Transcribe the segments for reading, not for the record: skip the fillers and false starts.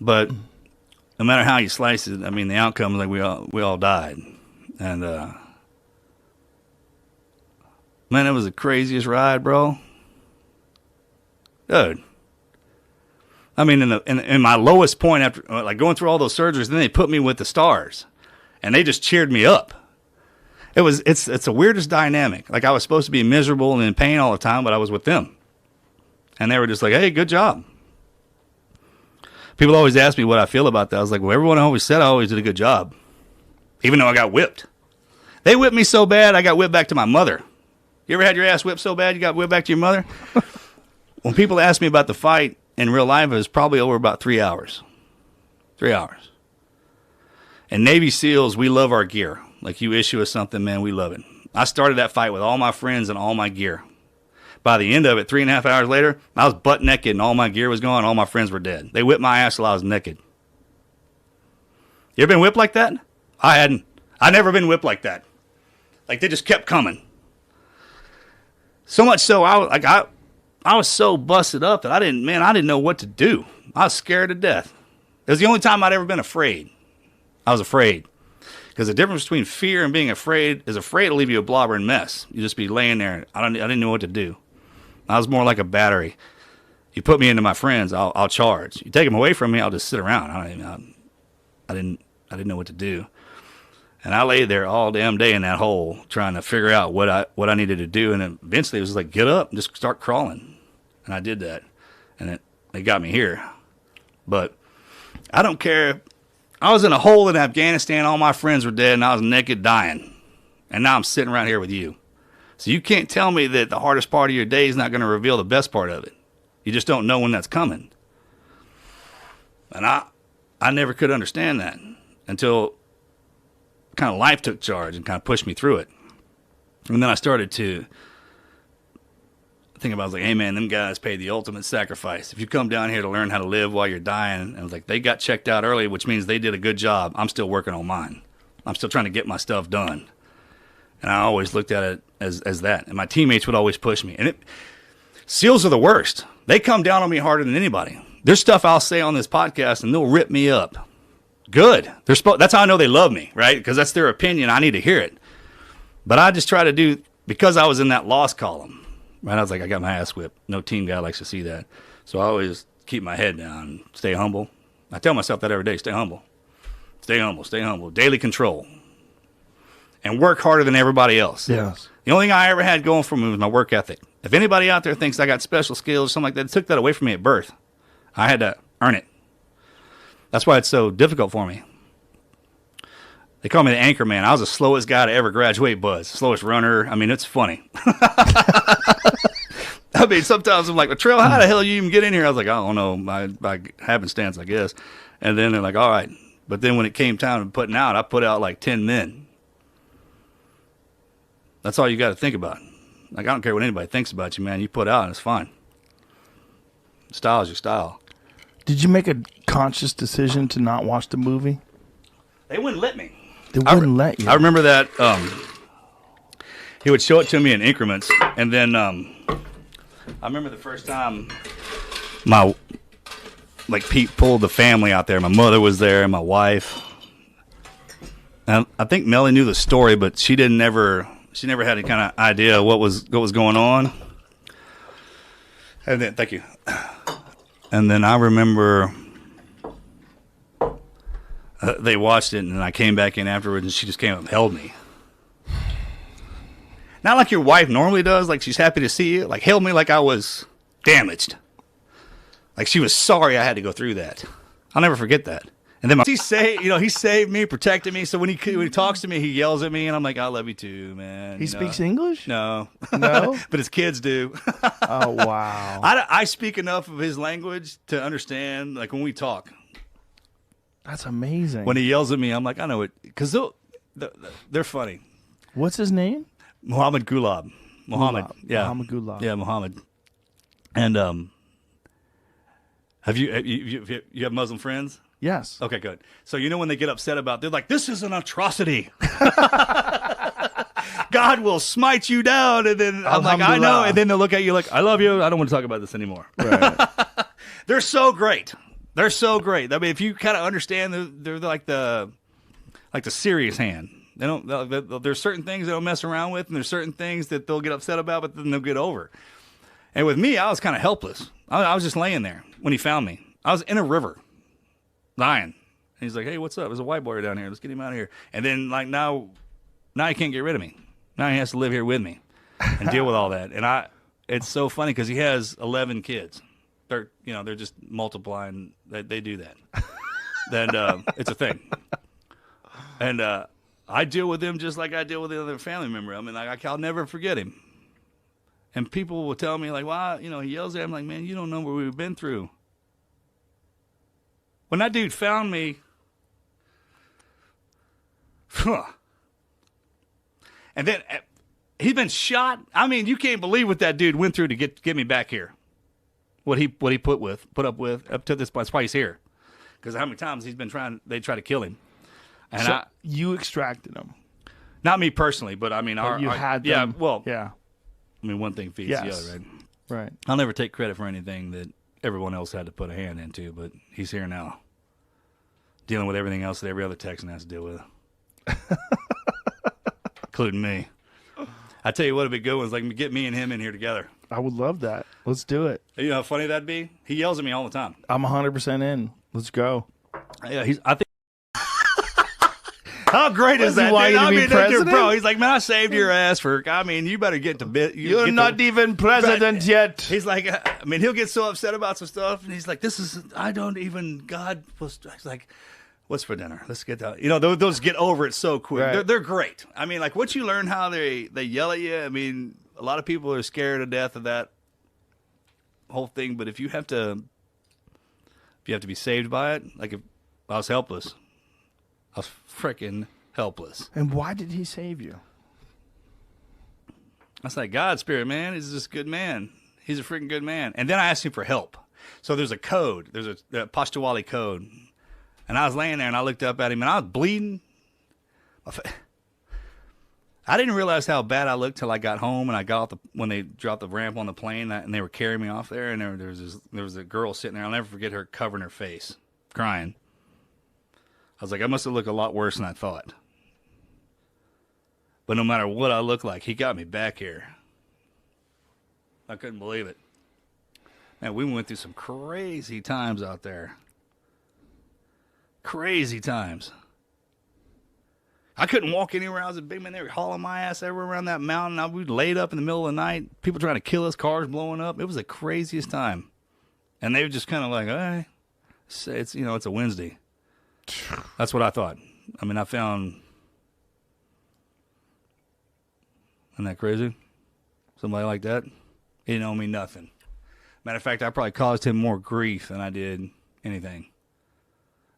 But no matter how you slice it, I mean, the outcome is like we all died. And, man, it was the craziest ride, bro. Dude. I mean, in my lowest point after, like, going through all those surgeries, then they put me with the stars. And they just cheered me up. It's the weirdest dynamic. Like, I was supposed to be miserable and in pain all the time, but I was with them. And they were just like, hey, good job. People always ask me what I feel about that. I was like, well, everyone always said I always did a good job. Even though I got whipped. They whipped me so bad, I got whipped back to my mother. You ever had your ass whipped so bad you got whipped back to your mother? When people ask me about the fight in real life, it was probably over about 3 hours. 3 hours. And Navy SEALs, we love our gear. Like, you issue us something, man, we love it. I started that fight with all my friends and all my gear. By the end of it, 3.5 hours later, I was butt naked and all my gear was gone. All my friends were dead. They whipped my ass till I was naked. You ever been whipped like that? I hadn't. I never been whipped like that. Like, they just kept coming. So much so, I was so busted up that I didn't know what to do. I was scared to death. It was the only time I'd ever been afraid. I was afraid. Because the difference between fear and being afraid is afraid to leave you a blobbering mess. You just be laying there. I didn't know what to do. I was more like a battery. You put me into my friends, I'll charge. You take them away from me, I'll just sit around. I didn't know what to do. And I lay there all damn day in that hole trying to figure out what I needed to do. And eventually it was like, get up and just start crawling. And I did that. And it got me here. But I don't care. I was in a hole in Afghanistan. All my friends were dead and I was naked dying. And now I'm sitting around here with you. So you can't tell me that the hardest part of your day is not going to reveal the best part of it. You just don't know when that's coming. And I never could understand that until kind of life took charge and kind of pushed me through it. And then I started to think about, I was like, hey man, them guys paid the ultimate sacrifice. If you come down here to learn how to live while you're dying, and I was like, they got checked out early, which means they did a good job. I'm still working on mine. I'm still trying to get my stuff done. And I always looked at it as that. And my teammates would always push me. And SEALs are the worst. They come down on me harder than anybody. There's stuff I'll say on this podcast, and they'll rip me up. Good. That's how I know they love me, right? Because that's their opinion. I need to hear it. But I just try to do, because I was in that loss column, right? I was like, I got my ass whipped. No team guy likes to see that. So I always keep my head down, stay humble. I tell myself that every day, stay humble. Stay humble, stay humble. Daily control. And work harder than everybody else. Yes. The only thing I ever had going for me was my work ethic. If anybody out there thinks I got special skills or something like that, it took that away from me at birth. I had to earn it. That's why it's so difficult for me. They call me the anchor man. I was the slowest guy to ever graduate Buzz. Slowest runner. I mean, it's funny. I mean, sometimes I'm like, Latrell, how the hell you even get in here? I was like, I don't know. By happenstance, I guess. And then they're like, all right. But then when it came time to putting out, I put out like 10 men. That's all you got to think about. Like, I don't care what anybody thinks about you, man. You put out and it's fine. Style is your style. Did you make a conscious decision to not watch the movie? They wouldn't let me. They wouldn't let you. I remember that he would show it to me in increments. And then I remember the first time Pete pulled the family out there. My mother was there and my wife. And I think Melly knew the story, but she never had any kind of idea what was going on. And then, thank you. And then I remember they watched it, and I came back in afterwards, and she just came up and held me. Not like your wife normally does, like she's happy to see you. Like, held me like I was damaged. Like she was sorry I had to go through that. I'll never forget that. And then he saved me, protected me. So when he talks to me, he yells at me, and I'm like, I love you too, man. He speaks English? No. No? But his kids do. Oh, wow. I speak enough of his language to understand, like, when we talk. That's amazing. When he yells at me, I'm like, I know it. Because they're funny. What's his name? Muhammad Gulab. Muhammad. Gulab. Yeah. Muhammad Gulab. Yeah, Muhammad. And have you have Muslim friends? Yes. Okay, good. So you know when they get upset about, they're like, this is an atrocity. God will smite you down. And then I'm like, I know. And then they'll look at you like, I love you. I don't want to talk about this anymore. Right. They're so great. They're so great. I mean, if you kind of understand, they're like the serious hand. They don't. There's certain things they don't mess around with, and there's certain things that they'll get upset about, but then they'll get over. And with me, I was kind of helpless. I was just laying there when he found me. I was in a river, dying. And he's like, "Hey, what's up? There's a white boy down here. Let's get him out of here." And then like now he can't get rid of me. Now he has to live here with me and deal with all that. And it's so funny because he has 11 kids. They're just multiplying. They do that. Then it's a thing. And I deal with him just like I deal with the other family member. I mean, like I'll never forget him. And people will tell me like, "Wow, he yells at him." Like, "Man, you don't know what we've been through." When that dude found me, and then he'd been shot. I mean, you can't believe what that dude went through to get me back here. What he put up with up to this point. That's why he's here. Because how many times they try to kill him. And so you extracted him. Not me personally, but I mean, you had them. Yeah, well, yeah. I mean, one thing feeds the other, right? Right. I'll never take credit for anything that everyone else had to put a hand into, but he's here now, dealing with everything else that every other Texan has to deal with, including me. I tell you what, it'd be good ones like get me and him in here together. I would love that. Let's do it. You know how funny that'd be? He yells at me all the time. I'm 100% in. Let's go. Yeah, I think. How great is that? Dude, bro, he's like, "Man, I saved your ass for. I mean, you better get to bit. You're not even president yet." He's like, I mean, he'll get so upset about some stuff, and he's like, "This is. I don't even. God was." He's like, "What's for dinner? Let's get down." Those get over it so quick. Right. They're great. I mean, like once you learn how they yell at you. I mean, a lot of people are scared to death of that whole thing. But if you have to be saved by it, like if I was helpless. I was freaking helpless. And why did he save you? I was like, God, Spirit, man, he's just a good man. He's a freaking good man. And then I asked him for help. So there's a code. There's a Pashtuwali code. And I was laying there, and I looked up at him, and I was bleeding. I didn't realize how bad I looked till I got home, and I got off when they dropped the ramp on the plane, and they were carrying me off there, and there was a girl sitting there. I'll never forget her covering her face, crying. I was like, I must have looked a lot worse than I thought. But no matter what I look like, he got me back here. I couldn't believe it. Man, we went through some crazy times out there. Crazy times. I couldn't walk anywhere. I was a big man. They were hauling my ass everywhere around that mountain. We laid up in the middle of the night. People trying to kill us, cars blowing up. It was the craziest time. And they were just kind of like, hey, it's a Wednesday. That's what I thought. I mean, I found... Isn't that crazy? Somebody like that? He didn't owe me nothing. Matter of fact, I probably caused him more grief than I did anything.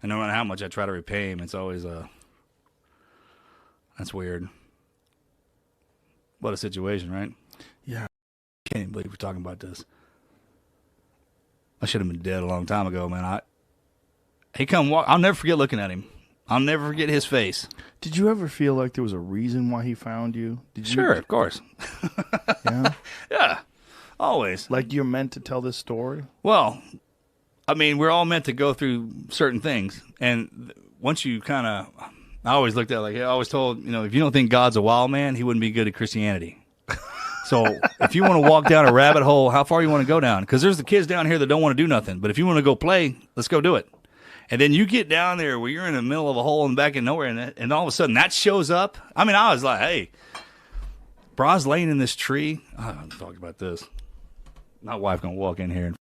And no matter how much I try to repay him, it's always that's weird. What a situation, right? Yeah. Can't even believe we're talking about this. I should have been dead a long time ago, man. He come walk. I'll never forget looking at him. I'll never forget his face. Did you ever feel like there was a reason why he found you? Sure, of course. Yeah? Yeah, always. Like you're meant to tell this story? Well, I mean, we're all meant to go through certain things. And once you kind of, I always looked at it like, I always told, if you don't think God's a wild man, he wouldn't be good at Christianity. So if you want to walk down a rabbit hole, how far you want to go down? Because there's the kids down here that don't want to do nothing. But if you want to go play, let's go do it. And then you get down there where you're in the middle of a hole in the back of nowhere, and all of a sudden that shows up. I mean, I was like, hey, bro, I was laying in this tree. I haven't talked about this. My wife going to walk in here and